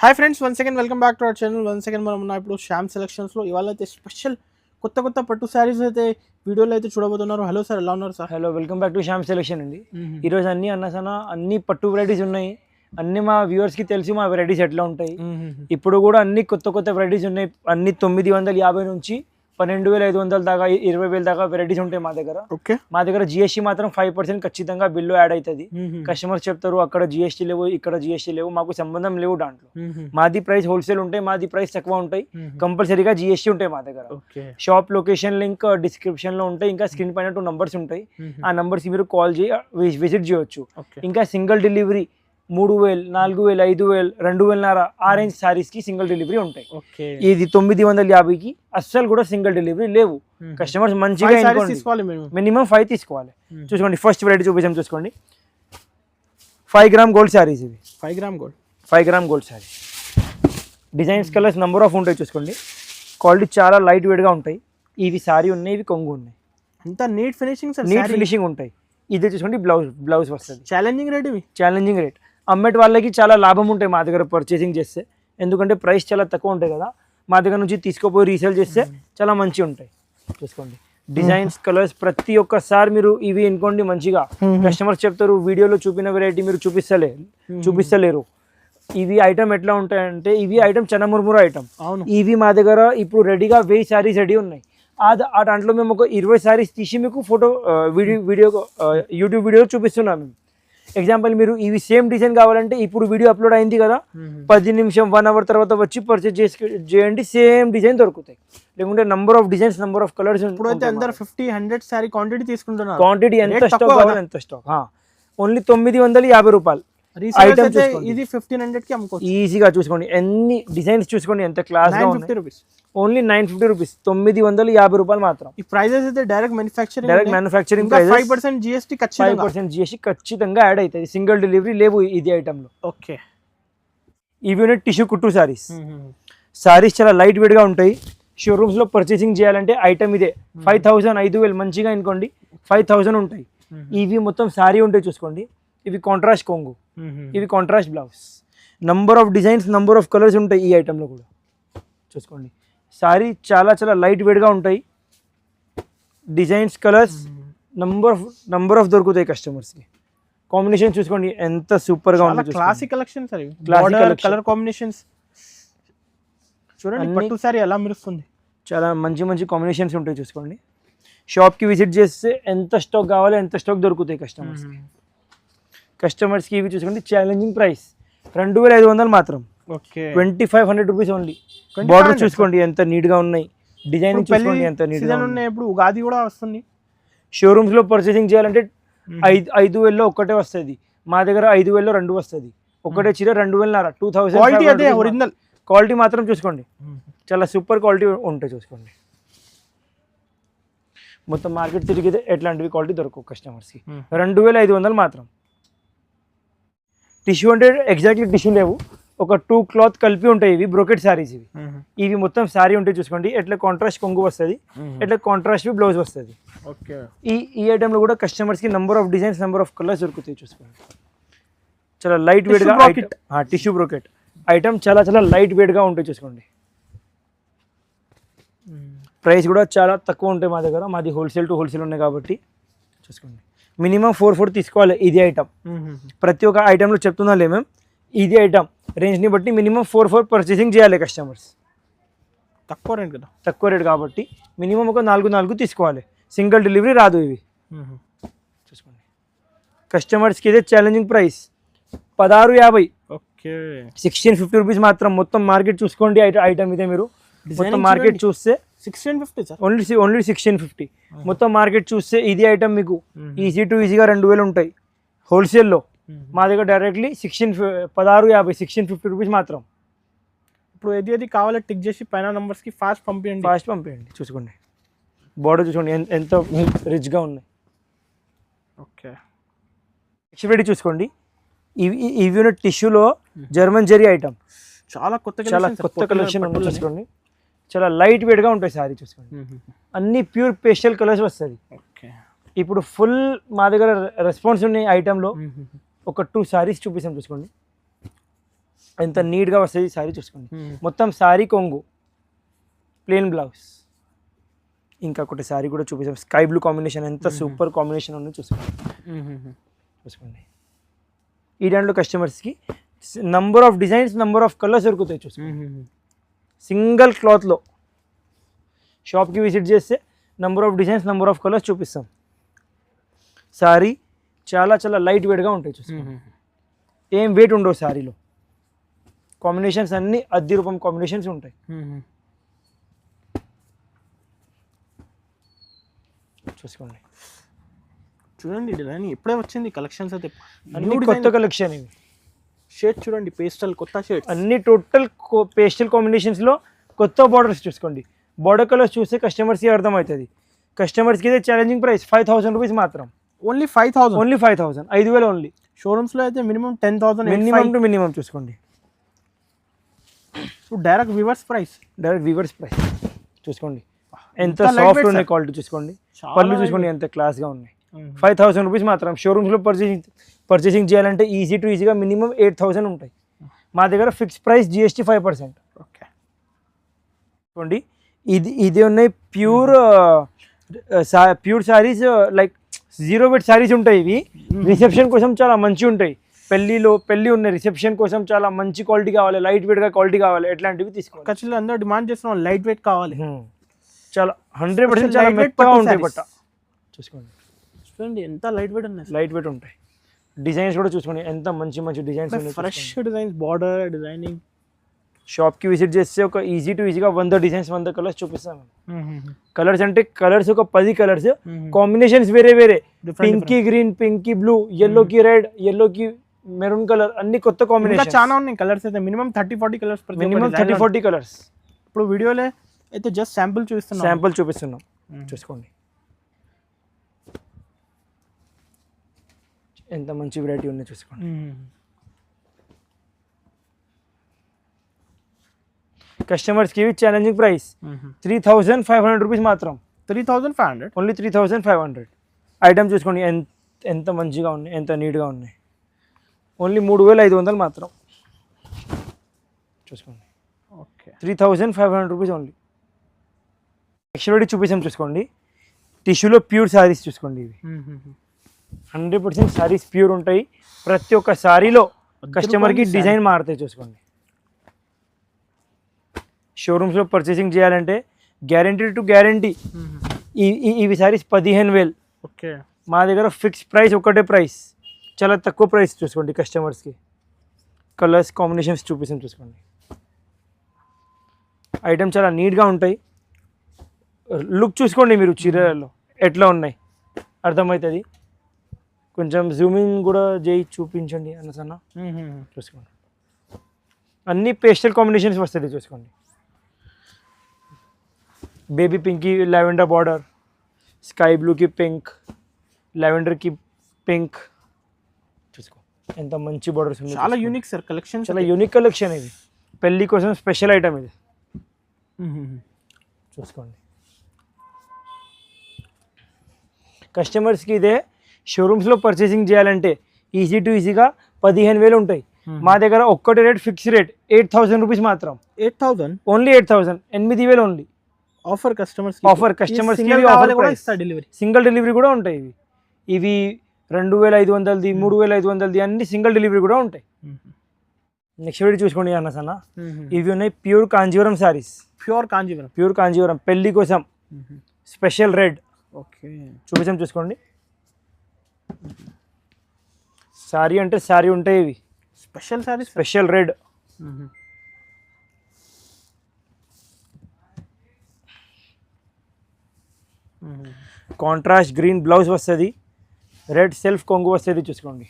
Hi friends, once again welcome back to our channel. Once again మనం ఉన్న ఇప్పుడు శ్యామ్ సెలక్షన్స్లో ఇవాళ అయితే స్పెషల్ కొత్త పట్టు శారీస్ అయితే వీడియోలో అయితే చూడబోతున్నారు. హలో సార్, ఎలా ఉన్నారు sir? Hello, welcome back to Shyam selection అండి. ఈరోజు అన్ని పట్టు వెరైటీస్ ఉన్నాయి. అన్ని మా వ్యూవర్స్కి తెలిసి మా వెరైటీస్ ఎట్లా ఉంటాయి. ఇప్పుడు కూడా అన్ని కొత్త వెరైటీస్ ఉన్నాయి. అన్ని 950 నుంచి 12,500 దాకా 20,000 దాకా వెరైటీస్ ఉంటాయి మా దగ్గర. ఓకే, మా దగ్గర జిఎస్టీ మాత్రం 5% ఖచ్చితంగా బిల్లు యాడ్ అవుతుంది. కస్టమర్స్ చెప్తారు అక్కడ జిఎస్టీ లేవు, ఇక్కడ జిఎస్టీ లేవు, మాకు సంబంధం లేవు దాంట్లో. మాది ప్రైస్ హోల్సేల్ ఉంటాయి, మాది ప్రైస్ తక్కువ ఉంటాయి. కంపల్సరీగా జిఎస్టీ ఉంటాయి మా దగ్గర. షాప్ లొకేషన్ లింక్ డిస్క్రిప్షన్ లో ఉంటాయి. ఇంకా స్క్రీన్ పైన 2 నంబర్స్ ఉంటాయి. ఆ నంబర్స్ మీరు కాల్ చేసి విజిట్ చేయొచ్చు. ఇంకా సింగిల్ డెలివరీ 3,000, 4,000, 5,000, 2,500 ఆ రేంజ్ సారీస్ కి సింగిల్ డెలివరీ ఉంటాయి. ఇది 950కి అస్సలు కూడా సింగిల్ డెలివరీ లేవు. కస్టమర్స్ మంచిగా మినిమం 5 తీసుకోవాలి. చూసుకోండి, ఫస్ట్ వెరైటీ చూపించాం. చూసుకోండి, 5 గ్రామ్ గోల్డ్ సారీస్. ఇవి 5 gram gold sorry. Designs colours number of ఉంటాయి. చూసుకోండి, క్వాలిటీ చాలా లైట్ వెయిట్ గా ఉంటాయి. ఇవి సారీ ఉన్నాయి, ఇవి కొంగు ఉన్నాయి. అంతా నీట్ ఫినిషింగ్ ఉంటాయి. ఇది చూసుకోండి, బ్లౌజ్ వస్తుంది. Challenging rate. అమ్మేటి వాళ్ళకి చాలా లాభం ఉంటాయి మా దగ్గర పర్చేసింగ్ చేస్తే. ఎందుకంటే ప్రైస్ చాలా తక్కువ ఉంటాయి కదా. మా దగ్గర నుంచి తీసుకుపోయి రీసేల్ చేస్తే చాలా మంచిగా ఉంటాయి. చూసుకోండి, డిజైన్స్ కలర్స్ ప్రతి ఒక్కసారి మీరు ఇవి ఎన్నుకోండి. మంచిగా కస్టమర్స్ చెప్తారు వీడియోలో చూపిన వెరైటీ మీరు చూపిస్తలేరు. ఇవి ఐటమ్ ఎట్లా ఉంటాయంటే, ఇవి ఐటమ్ చనమురుమురు ఐటమ్. ఇవి మా దగ్గర ఇప్పుడు రెడీగా 1000 సారీస్ రెడీ ఉన్నాయి. ఆ దాంట్లో మేము ఒక 20 సారీస్ తీసి మీకు ఫోటో యూట్యూబ్ వీడియో చూపిస్తున్నాం మేము. ఎగ్జాంపుల్, మీరు ఇవి సేమ్ డిజైన్ కావాలంటే ఇప్పుడు వీడియో అప్లోడ్ అయింది కదా, 10 నిమిషం 1 అవర్ తర్వాత వచ్చి పర్చేజ్ చేయండి, సేమ్ డిజైన్ దొరుకుతాయి. లేకుంటే number of designs, number of colours. ఇప్పుడైతే అందరు 50-100 సారీ క్వాంటిటీ తీసుకుంటున్నారు. క్వాంటిటీ ఎంత స్టాక్ కావాలి ఎంత స్టాక్. ఓన్లీ 950 రూపాయలు. ఇది 1500 కి అమ్ముకోవచ్చు ఈజీగా. చూసుకోండి, ఎన్ని డిజైన్స్ చూసుకోండి, ఎంత క్లాస్ గా ఉన్నాయి. ఓన్లీ 950 రూపీస్, 950 రూపాయలు మాత్రం. ఈ ప్రైజెస్ అయితే డైరెక్ట్ మ్యానుఫ్యాక్చరింగ్. 5% GST ఖచ్చితంగా యాడ్ అవుతుంది. సింగిల్ డెలివరీ లేవు ఇది ఐటమ్ లో. ఓకే, ఇవి టిష్యూ కుట్టు సారీస్. సారీస్ చాలా లైట్ వెయిట్ గా ఉంటాయి. షోరూమ్స్ లో పర్చేసింగ్ చేయాలంటే ఐటమ్ ఇదే 5,000, 5,000 మంచిగా అనుకోండి, 5,000 ఉంటాయి. ఇవి మొత్తం సారీ ఉంటాయి. చూసుకోండి, ఇవి కాంట్రాస్ట్ కొంగు, ఇవి contrast blouse. Number of designs, number of colours ఉంటాయి ఈ ఐటమ్ లో కూడా. చూసుకోండి, సారీ చాలా లైట్ వెయిట్ గా ఉంటాయి. డిజైన్స్ కలర్స్ నంబర్ ఆఫ్ దొరుకుతాయి కస్టమర్స్ కి. కాంబినేషన్ చూసుకోండి ఎంత సూపర్ గా ఉంది. Classic collection sir, colour combinations చూడండి. పట్టు సారీ ఎలా మెరుస్తుంది. చాలా మంచి కాంబినేషన్స్ ఉంటాయి. చూసుకోండి, షాప్ కి విజిట్ చేస్తే ఎంత స్టాక్ కావాలి ఎంత స్టాక్ దొరుకుతాయి కస్టమర్స్ కి. ఇవి చూసుకోండి, ఛాలెంజింగ్ ప్రైస్ 2,500 మాత్రం. 2,500 రూపీస్ ఓన్లీ. బార్డర్ చూసుకోండి ఎంత నీట్ గా ఉన్నాయి. డిజైన్ చూసుకోండి ఎంత నీట్ గా ఉన్నాయి. ఇప్పుడు ఉగాది కూడా వస్తుంది. షోరూమ్స్ లో పర్చేసింగ్ చేయాలంటే 5,000లో ఒకటే వస్తుంది. మా దగ్గర 5,000లో 2 వస్తుంది. ఒకటే చీర 2,500, 2,000. ఒరిజినల్ క్వాలిటీ మాత్రం చూసుకోండి, చాలా సూపర్ క్వాలిటీ ఉంటాయి. చూసుకోండి, మొత్తం మార్కెట్ తిరిగితే ఎట్లాంటివి క్వాలిటీ దొరకవు కస్టమర్స్ కి. 2,500 మాత్రం. టిష్యూ అంటే ఎగ్జాక్ట్లీ టిష్యూ లేవు, ఒక 2 క్లాత్ కలిపి ఉంటాయి. ఇవి బ్రోకెట్ సారీస్. ఇవి మొత్తం సారీ ఉంటాయి. చూసుకోండి, ఎట్లా కాంట్రాస్ట్ కొంగు వస్తుంది, ఎట్లా కాంట్రాస్ట్ బ్లౌజ్ వస్తుంది. ఈ ఐటమ్ లో కూడా కస్టమర్స్ కి number of designs, number of colours దొరుకుతాయి. చూసుకోండి, చాలా లైట్ వెయిట్ గా టిష్యూ బ్రోకెట్ ఐటమ్ చాలా లైట్ వెయిట్ గా ఉంటాయి. చూసుకోండి, ప్రైస్ కూడా చాలా తక్కువ ఉంటాయి మా దగ్గర. మాది హోల్సేల్ టు హోల్సేల్ ఉన్నాయి కాబట్టి. చూసుకోండి, మినిమం 4 తీసుకోవాలి ఇది ఐటమ్. ప్రతి ఒక్క ఐటెంలో చెప్తున్నా మేము, ఇది ఐటమ్ రేంజ్ని బట్టి మినిమం 4 పర్చేసింగ్ చేయాలి కస్టమర్స్. తక్కువ రేట్ కదా, తక్కువ రేట్ కాబట్టి మినిమం ఒక 4 తీసుకోవాలి. సింగిల్ డెలివరీ రాదు ఇవి. చూసుకోండి, కస్టమర్స్కి ఇదే ఛాలెంజింగ్ ప్రైస్ 1650. ఓకే, 1650 రూపీస్ మాత్రం. మొత్తం మార్కెట్ చూసుకోండి ఐటమ్ ఇదే. మీరు మొత్తం మార్కెట్ చూస్తే 1650 సార్, ఓన్లీ 1650. మొత్తం మార్కెట్ చూస్తే ఇది ఐటమ్ మీకు ఈజీగా 2,000 ఉంటాయి హోల్సేల్లో. మా దగ్గర డైరెక్ట్లీ 1650, 1650 రూపీస్ మాత్రం. ఇప్పుడు ఏది కావాలో టిక్ చేసి పైన నంబర్స్కి ఫాస్ట్ పంపించండి. చూసుకోండి, బార్డర్ చూసుకోండి ఎంత రిచ్గా ఉన్నాయి. ఓకే, నెక్స్ట్ చూసుకోండి, ఇవి టిష్యూలో జర్మన్ జెరీ ఐటమ్. చాలా కొత్త కలెక్షన్ ఉంది. చూసుకోండి, చాలా లైట్ వెయిట్ గా ఉంటాయి సారీ. చూసుకోండి, అన్ని ప్యూర్ పేస్టల్ కలర్స్ వస్తుంది. ఇప్పుడు ఫుల్ మా దగ్గర రెస్పాన్స్ ఉన్నాయి ఐటమ్ లో. ఒక 2 సారీస్ చూపిస్తాం. చూసుకోండి, ఎంత నీట్గా వస్తుంది శారీ చూసుకోండి. మొత్తం శారీ కొంగు, ప్లెయిన్ బ్లౌజ్. ఇంకా ఒకటి శారీ కూడా చూపిస్తాం, స్కై బ్లూ కాంబినేషన్, ఎంత సూపర్ కాంబినేషన్ ఉంది చూసుకోండి. ఈ దాంట్లో కస్టమర్స్కి number of designs, number of colours దొరుకుతాయి చూసుకోండి. సింగిల్ క్లాత్లో షాప్కి విజిట్ చేస్తే number of designs, number of colours చూపిస్తాం. శారీ చాలా చాలా లైట్ వెయిట్గా ఉంటాయి చూసుకోండి. ఏం వెయిట్ ఉండవు శారీలో. కాంబినేషన్స్ అన్నీ అద్దె రూపం కాంబినేషన్స్ ఉంటాయి. చూసుకోండి. చూడండి డిజైన్ ఇప్పుడే వచ్చింది, కలెక్షన్స్ అయితే అన్ని కొత్త కలెక్షన్. ఇవి షేడ్ చూడండి, పేస్టల్ కొత్త షేడ్, అన్ని టోటల్ పేస్టల్ కాంబినేషన్స్లో కొత్త బార్డర్స్ చూసుకోండి. బార్డర్ కలర్స్ చూస్తే కస్టమర్స్కి అర్థమవుతుంది. కస్టమర్స్కి అయితే ఛాలెంజింగ్ ప్రైస్ 5,000 రూపీస్ మాత్రం. Only 5,000, only 5,000, 5,000 only. షోరూమ్స్లో అయితే మినిమం 10,000 మినిమం టు మినిమం చూసుకోండి. Direct viewers price, direct weavers price చూసుకోండి. ఎంత సాఫ్ట్ ఉన్నాయి క్వాలిటీ చూసుకోండి. పళ్ళు చూసుకోండి ఎంత క్లాస్గా ఉన్నాయి. 5,000 రూపీస్ మాత్రం. షోరూమ్స్లో పర్చేసింగ్ చేయాలంటే ఈజీ టు ఈజీగా మినిమం 8,000 ఉంటాయి. మా దగ్గర ఫిక్స్ ప్రైస్ GST 5%. ఓకే చూడండి, ఇది ఉన్నాయి pure saris, like 0 weight saris ఉంటాయి. ఇవి రిసెప్షన్ కోసం చాలా మంచి ఉంటాయి. పెళ్లి ఉన్నాయి, రిసెప్షన్ కోసం చాలా మంచి క్వాలిటీ కావాలి, లైట్ వెయిట్గా క్వాలిటీ కావాలి, ఎట్లాంటివి తీసుకోవాలి. ఖచ్చితంగా అందరూ డిమాండ్ చేస్తున్నాం, లైట్ వెయిట్ కావాలి. చాలా 100% చాలా మెత్తగా ఉంటాయి బట్ట. చూసుకోండి, చూడండి ఎంత లైట్ వెయిట్ ఉన్నాయి, లైట్ వెయిట్ ఉంటాయి. డిజైన్స్ కూడా చూసుకోండి, ఎంత మంచి మంచి డిజైన్స్ ఉన్నాయి. Fresh designs, border designing. షాప్కి విజిట్ చేస్తే ఒక ఈజీ టు ఈజీగా 100 డిజైన్స్, 100 కలర్స్ చూపిస్తాను. కలర్స్ అంటే కలర్స్ ఒక 10 కలర్స్, కాంబినేషన్స్ వేరే వేరే. పింకీ గ్రీన్, పింకీ బ్లూ, ఎల్లోకి రెడ్, ఎల్లోకి మెరూన్ కలర్, అన్ని కొత్త కాంబినేషన్ చాలా ఉన్నాయి. కలర్స్ అయితే మినిమం 30-40 కలర్స్, మినిమం 30-40 కలర్స్. ఇప్పుడు వీడియోలో అయితే జస్ట్ శాంపుల్ చూపిస్తున్నాం చూసుకోండి. ఎంత మంచి వెరైటీ ఉన్నాయి చూసుకోండి. కస్టమర్స్కి ఛాలెంజింగ్ ప్రైస్ 3,500 రూపీస్ మాత్రం. 3,500, ఓన్లీ 3,500. ఐటమ్ చూసుకోండి ఎంత మంచిగా ఉన్నాయి, ఎంత నీట్గా ఉన్నాయి. ఓన్లీ 3,500 మాత్రం చూసుకోండి. Okay, 3,500 rupees only. Next variety చూపిస్తాం చూసుకోండి. టిష్యూలో ప్యూర్ శారీస్ చూసుకోండి. ఇవి 100% శారీస్ ప్యూర్ ఉంటాయి. ప్రతి ఒక్క శారీలో కస్టమర్కి డిజైన్ మారుతాయి చూసుకోండి. షోరూమ్స్లో పర్చేసింగ్ చేయాలంటే గ్యారంటీ టు గ్యారంటీ. ఇవి శారీస్ 15,000. ఓకే, మా దగ్గర ఫిక్స్ ప్రైస్, ఒకటే ప్రైస్, చాలా తక్కువ ప్రైస్ చూసుకోండి. కస్టమర్స్కి కలర్స్ కాంబినేషన్స్ చూపిస్తాం చూసుకోండి. ఐటమ్ చాలా నీట్గా ఉంటాయి. లుక్ చూసుకోండి మీరు, చీరలలో ఎట్లా ఉన్నాయి అర్థమవుతుంది. కొంచెం జూమింగ్ కూడా చేయి చూపించండి అన్నసన్న చూసుకోండి. అన్ని పేస్టల్ కాంబినేషన్స్ వస్తుంది చూసుకోండి. బేబీ పింక్కి లావెండర్ బార్డర్, స్కై బ్లూకి పింక్, లావెండర్కి పింక్ చూసుకో. ఎంత మంచి బార్డర్స్ ఉన్నాయి. చాలా యూనిక్ సార్ కలెక్షన్, చాలా యూనిక్ కలెక్షన్. ఇది పెళ్ళి కోసం స్పెషల్ ఐటమ్ ఇది చూసుకోండి. కస్టమర్స్కి ఇదే షోరూమ్స్లో పర్చేసింగ్ చేయాలంటే ఈజీ టు ఈజీగా 15,000 ఉంటాయి. మా దగ్గర ఒక్కటి రేట్ ఫిక్స్ రేట్ 8,000 రూపీస్ మాత్రం. 8,000, only 8,000, 8,000 only. Offer customers delivery, single delivery కూడా ఉంటాయి. ఇవి 2,500ది, 3,500ది అన్ని సింగిల్ డెలివరీ కూడా ఉంటాయి. నెక్స్ట్ వీడియో చూసుకోండి అన్నసన్న. ఇవి ఉన్నాయి ప్యూర్ కాంజీవరం శారీస్. ప్యూర్ కాంజీవరం పెళ్లి కోసం స్పెషల్ రెడ్. ఓకే, చూపించాం చూసుకోండి. శారీ అంటే శారీ ఉంటాయి. ఇవి special sari, special red. Contrast green blouse వస్తుంది, రెడ్ సెల్ఫ్ కొంగు వస్తుంది చూసుకోండి.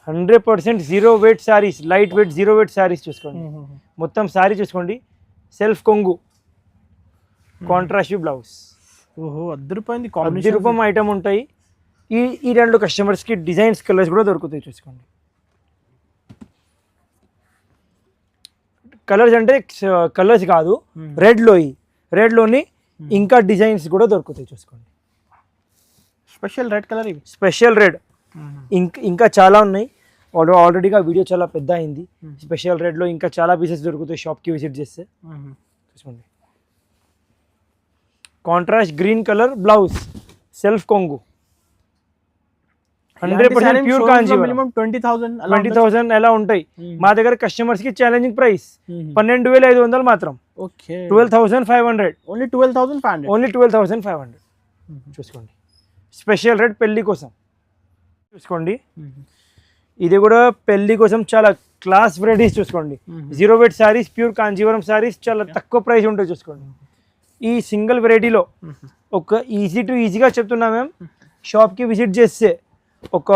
100% 0 weight saris, light weight 0 weight saris చూసుకోండి. మొత్తం శారీ చూసుకోండి, సెల్ఫ్ కొంగు, కాంట్రాస్ట్ బ్లౌజ్. ఓహో, అద్దరిపోయింది. 10 రూపాయల ఐటమ్ ఉంటాయి. ఈ రెండు కస్టమర్స్కి డిజైన్స్, కలర్స్ కూడా దొరుకుతాయి చూసుకోండి. కలర్స్ అంటే కలర్స్ కాదు, రెడ్లోని ఇంకా డిజైన్స్ కూడా దొరుకుతాయి చూసుకోండి. స్పెషల్ రెడ్ కలర్, ఇవి స్పెషల్ రెడ్. ఇంకా చాలా ఉన్నాయి. ఆల్రెడీగా వీడియో చాలా పెద్ద అయింది. స్పెషల్ రేట్లో ఇంకా చాలా పీసెస్ దొరుకుతాయి షాప్కి విజిట్ చేస్తే. చూసుకోండి, contrast green colour blouse, self కొంగు, 100% ప్యూర్ కాంజీవరం. మినిమం 20,000 ఎలా ఉంటాయి. మా దగ్గర కస్టమర్స్ కి ఛాలెంజింగ్ ప్రైస్ 12,500 మాత్రం. ఓకే, 12,500. ఓన్లీ 12,500. ఓన్లీ 12,500. చూసుకోండి, స్పెషల్ రేట్ పెళ్లి కోసం. చూసుకోండి, ఇది కూడా పెళ్లి కోసం చాలా క్లాస్ వెరైటీస్. చూసుకోండి, 0 weight సారీస్, ప్యూర్ కాంజీవరం సారీస్, చాలా తక్కువ ప్రైస్ ఉంటాయి. చూసుకోండి, ఈ సింగిల్ వెరైటీలో ఒక ఈజీగా చెప్తున్నా మేము, షాప్కి విజిట్ చేస్తే ఒక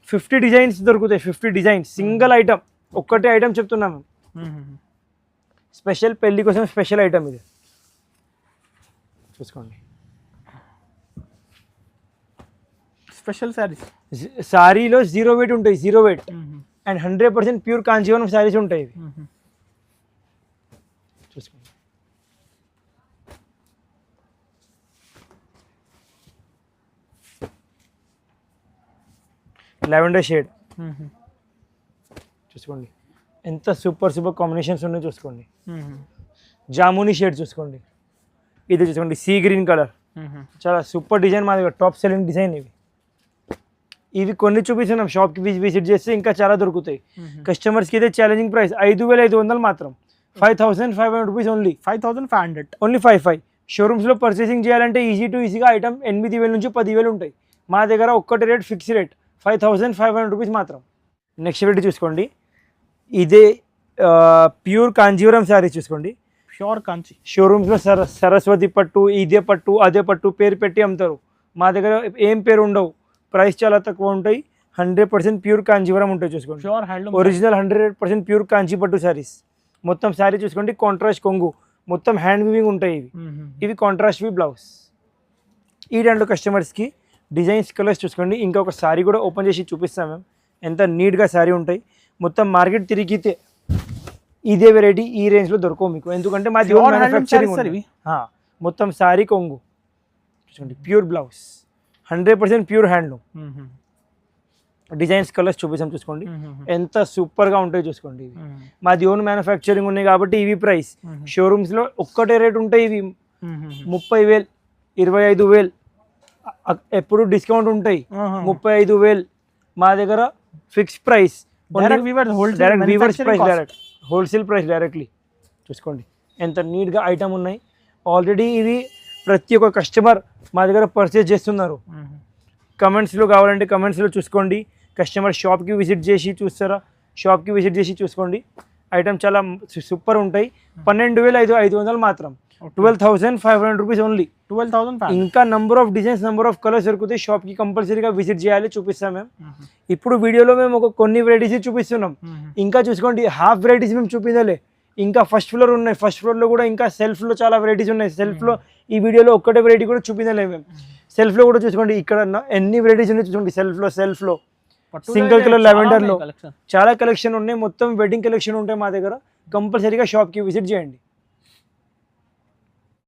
50 డిజైన్స్ దొరుకుతాయి. 50 డిజైన్స్ సింగిల్ ఐటమ్, ఒక్కటే ఐటమ్ చెప్తున్నా మేము. స్పెషల్ పెళ్లి కోసం స్పెషల్ ఐటమ్ ఇది. చూసుకోండి, స్పెషల్ సారీస్. సారీలో 0 weight ఉంటాయి, 0 weight and 100% pure Kanjeevaram saris ఉంటాయి ఇవి. చూసుకోండి, లెవెండర్ షేడ్. చూసుకోండి, ఎంత సూపర్ కాంబినేషన్స్ ఉన్నాయో చూసుకోండి. జామునీ షేడ్ చూసుకోండి, ఇది చూసుకోండి, సీ గ్రీన్ కలర్, చాలా సూపర్ డిజైన్. మా దగ్గర టాప్ సెల్లింగ్ డిజైన్ ఇవి. ఇవి కొన్ని చూపిస్తున్నాం, షాప్కి విజిట్ చేస్తే ఇంకా చాలా దొరుకుతాయి. కస్టమర్స్కి అయితే ఛాలెంజింగ్ ప్రైస్ 5,500 మాత్రం. 5,500 రూపీస్ ఓన్లీ. 5,500 ఓన్లీ 5,500. షోరూమ్స్లో పర్చేసింగ్ చేయాలంటే ఈజీగా ఐటమ్ 8,000 నుంచి 10,000 ఉంటాయి. మా దగ్గర ఒక్కటి రేట్ ఫిక్స్ రేట్ 5,500 రూపీస్ మాత్రం. నెక్స్ట్ వెరైటీ చూసుకోండి, ఇదే ప్యూర్ కాంజీవరం శారీస్. చూసుకోండి, ప్యూర్ కాంచి. షోరూమ్స్లో సరస్వతి పట్టు, ఇదే పట్టు, అదే పట్టు పేరు పెట్టి అమ్ముతారు. మా దగ్గర ఏం పేరు ఉండవు, ప్రైస్ చాలా తక్కువ ఉంటాయి. 100% ప్యూర్ కాంజీవరం ఉంటాయి. చూసుకోండి, pure handloom original 100% pure Kanchi పట్టు శారీస్. మొత్తం శారీ చూసుకోండి, కాంట్రాస్ట్ కొంగు, మొత్తం హ్యాండ్ వీవింగ్ ఉంటాయి ఇవి. ఇవి కాంట్రాస్ట్ వి బ్లౌజ్. ఈ రెండు కస్టమర్స్కి డిజైన్స్, కలర్స్ చూసుకోండి. ఇంకొక శారీ కూడా ఓపెన్ చేసి చూపిస్తాం మేము, ఎంత నీట్గా శారీ ఉంటాయి. మొత్తం మార్కెట్ తిరిగితే ఇదే వెరైటీ ఈ రేంజ్లో దొరకవు మీకు, ఎందుకంటే మాది మ్యానుఫ్యాక్చరింగ్. మొత్తం శారీ కొంగు చూసుకోండి, pure blouse, 100% pure handloom. Designs, colours చూపిస్తాం. చూసుకోండి, ఎంత సూపర్గా ఉంటాయి. చూసుకోండి, ఇవి మాది ఓన్ మ్యానుఫ్యాక్చరింగ్ ఉన్నాయి కాబట్టి ఇవి ప్రైస్. షోరూమ్స్లో ఒక్కటే రేట్ ఉంటాయి ఇవి 30,000, 25,000. ఎప్పుడు డిస్కౌంట్ ఉంటాయి 35,000. మా దగ్గర fix price, wholesale price directly. చూసుకోండి, ఎంత నీట్గా ఐటమ్ ఉన్నాయి. ఆల్రెడీ ఇవి ప్రతి ఒక్క కస్టమర్ మా దగ్గర పర్చేస్ చేస్తున్నారు. కమెంట్స్లో కావాలంటే కమెంట్స్లో చూసుకోండి. కస్టమర్ షాప్కి విజిట్ చేసి చూస్తారా, షాప్కి విజిట్ చేసి చూసుకోండి. ఐటమ్ చాలా సూపర్ ఉంటాయి. 12,500 మాత్రం. 12,500 రూపీస్ ఓన్లీ. 12,500. ఇంకా number of designs, number of colours దొరుకుతాయి. షాప్కి కంపల్సరీగా విజిట్ చేయాలి, చూపిస్తాం మేము. ఇప్పుడు వీడియోలో మేము కొన్ని వెరైటీస్ చూపిస్తున్నాం. ఇంకా చూసుకోండి, హాఫ్ వెరైటీస్ మేము చూపించలే. ఇంకా ఫస్ట్ ఫ్లోర్ ఉన్నాయి. ఫస్ట్ ఫ్లోర్లో కూడా ఇంకా సెల్ఫ్లో చాలా వెరైటీస్ ఉన్నాయి. సెల్ఫ్లో ఈ వీడియోలో ఒక్కటే వెరైటీ కూడా చూపించలేము మేము. సెల్ఫ్లో కూడా చూసుకోండి, ఇక్కడ ఎన్ని వెరైటీస్ ఉన్నాయి చూసుకోండి. సెల్ఫ్లో సింగిల్ కలర్ లెవెండర్లో చాలా కలెక్షన్ ఉన్నాయి. మొత్తం వెడ్డింగ్ కలెక్షన్ ఉంటాయి మా దగ్గర. కంపల్సరీగా షాప్కి విజిట్ చేయండి.